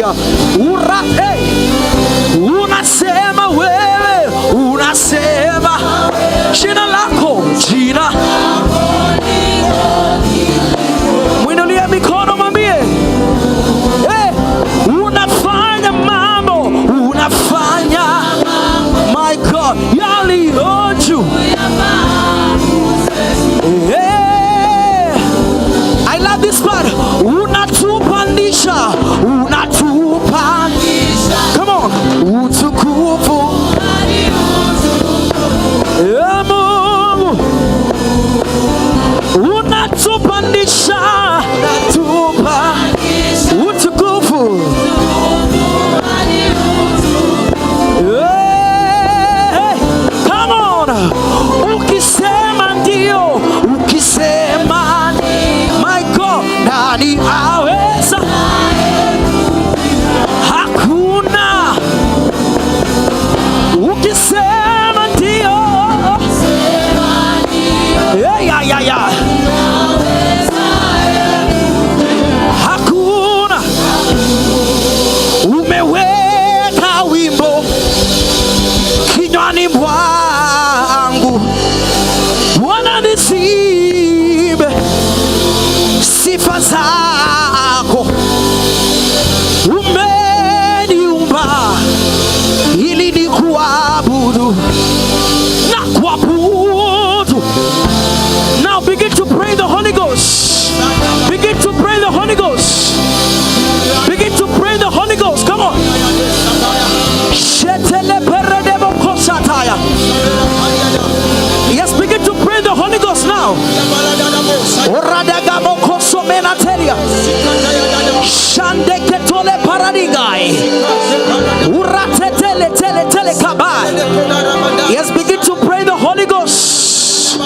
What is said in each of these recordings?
Hallelujah. Unasema wewe, unasema jina lako, jina. Mwinulie mikono mwambie, unafanya mambo, unafanya, my God, yaliyo juu. I love this part. Unatupandisha, unatupandisha. Come on. Utukufu. Mungu. Unatupandisha, unatupa utukufu. Come on. Ukisema ndio, ukisema my God, nani aweza? Hakuna. Ukisema ndio, hakuna. Umeweka wimbo kinywani mwangu, Bwana nisibe sifa zako. Umeniumba ili nikuabudu na kuabudu. Now begin to pray the Holy Ghost. Begin to pray the Holy Ghost. Begin to pray the Holy Ghost. Come on. Yes, begin to pray the Holy Ghost now. Yes, begin to pray the Holy Ghost.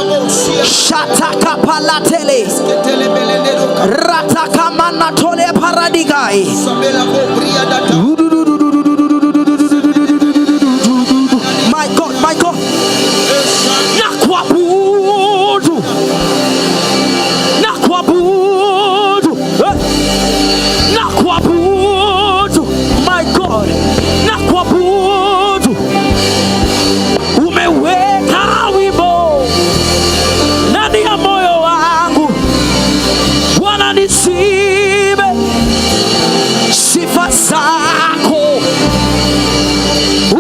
Shataka palatele ratakamana tole paradigai. My God, my God. Nakwabudu, nakwabudu, nakwabudu. My God, nakwabudu. Umeweka wimbo ndani ya moyo wangu, Bwana nisibe sifa zako.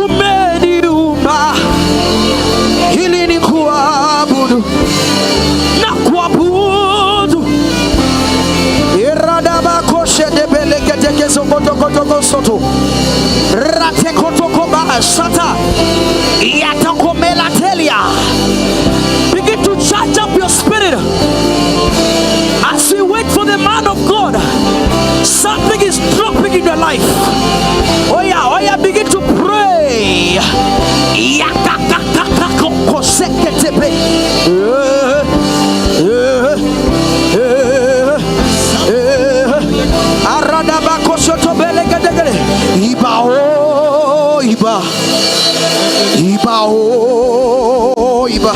Umeniumba ili nikuabudu na kuabudu. Iradabakoshe debeleketeke sokotokotogo soto ratekotokoba sata yatakomela telia. Begin to charge up your spirit as we wait for the man of God. Something is dropping in your life. Oh yeah, begin to pray. Iba oh iba, iba oh iba,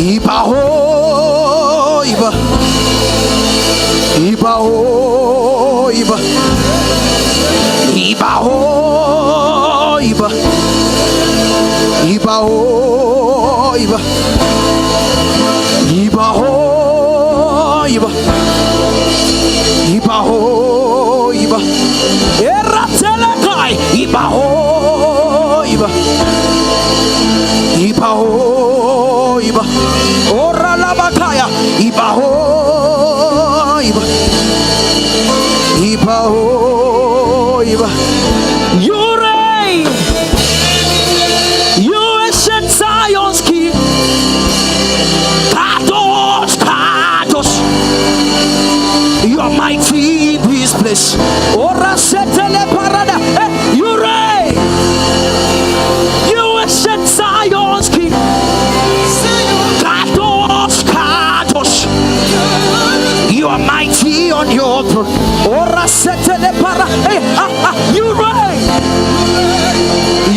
iba oh iba, iba oh iba, iba oh iba, iba oh iba, iba oh iba, iba oh iba. Eratelekai iba oh iba, iba oh iba. Ora labakaya iba oh iba, iba oh iba. You reign, you ancient Zion's king. Kadosh, kadosh, you are mighty in this place. Ora setele parada. You reign, you ancient Zion's king. Kadosh, kadosh, you are mighty on your throne. Ora setele para. You reign,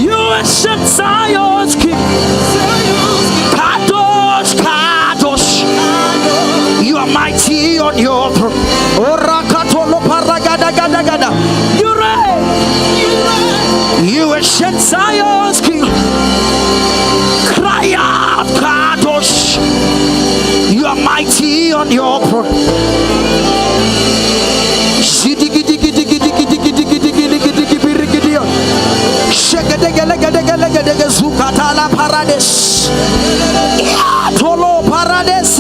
you ancient Zion's king. Kadosh, kadosh, you are mighty on your throne. Ora katolo paragada gada gada. ancient Zion's King, cry out, Kadosh. You are mighty on your throne. Zukatala Parades, Tolo Parades,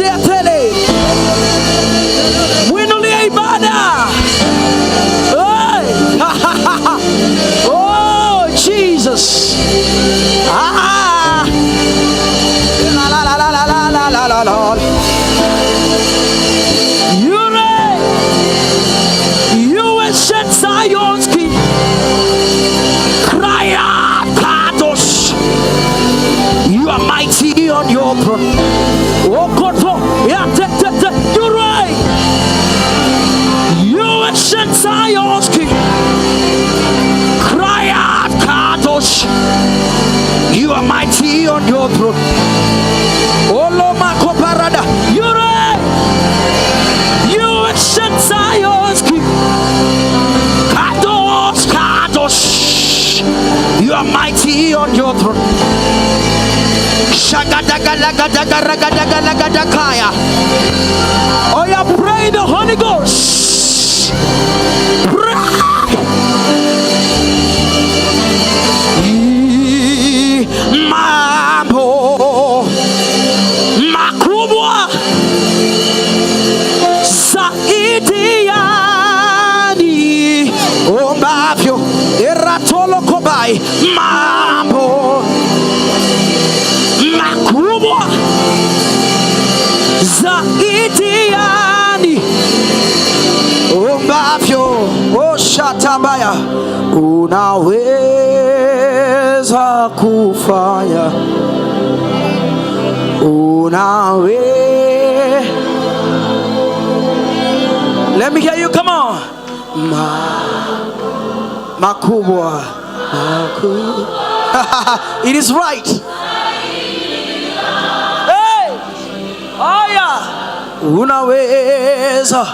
Winulia Ibada. Oh, Jesus. Ah, la la la la la la la la la. You reign, you ancient Zion's King. Cry out, Kadosh. You are mighty on your throne. Oh, God, yeah, you reign. You ancient Zion's King. Cry out, Kadosh. You are mighty on your throne. Oh, Loma Koparada. You reign. You ancient Zion's King. Kadosh, Kadosh. You are mighty on your throne. Shagadagalagadagaragadagalagadakaya. Oh, yeah, pray the Holy Ghost. Pray. Mambo makubwa zaidi yani ombavyo eratolo kobai. Mambo makubwa zaidi yani ombavyo. Oh, shatabaya, unaweza kufanya, let me hear you, come on. Makubwa. It is right. Hey, oh yeah, unaweza,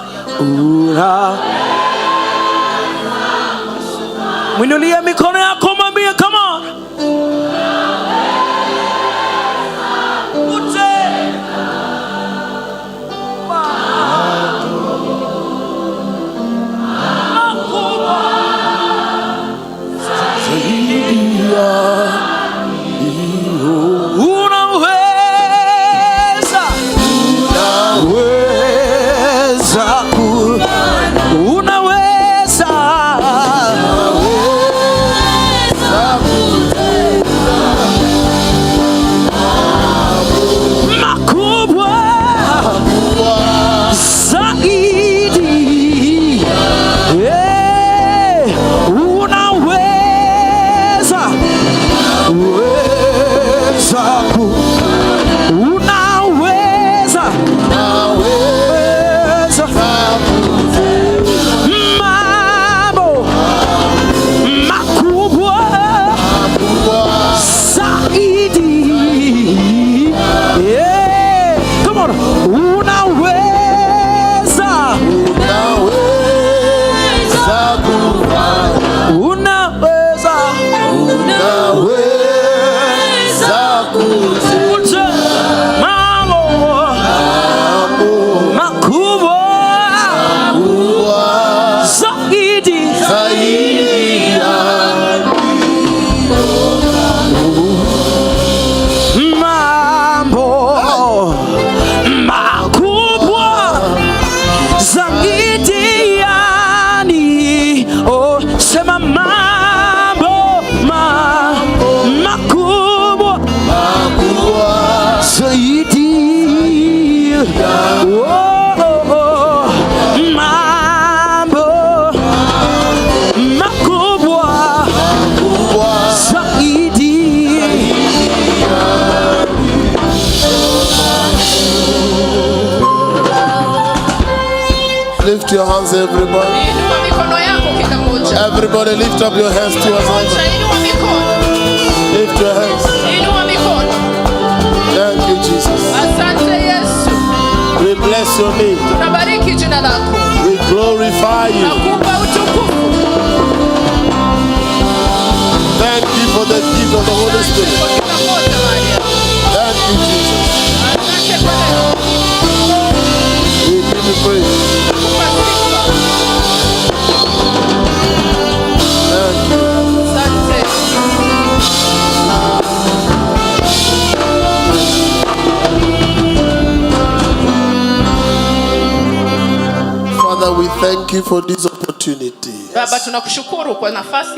mwinulie mikono yako, mwambie, come on. Lift your hands, everybody. Everybody lift up your hands to us. Lift your hands. Thank you, Jesus. We bless your name. We glorify you. Thank you, of the Holy Spirit. Thank you, Jesus. We give you praise. Thank you. Father, we thank you for this opportunity. Baba, tunakushukuru kwa nafasi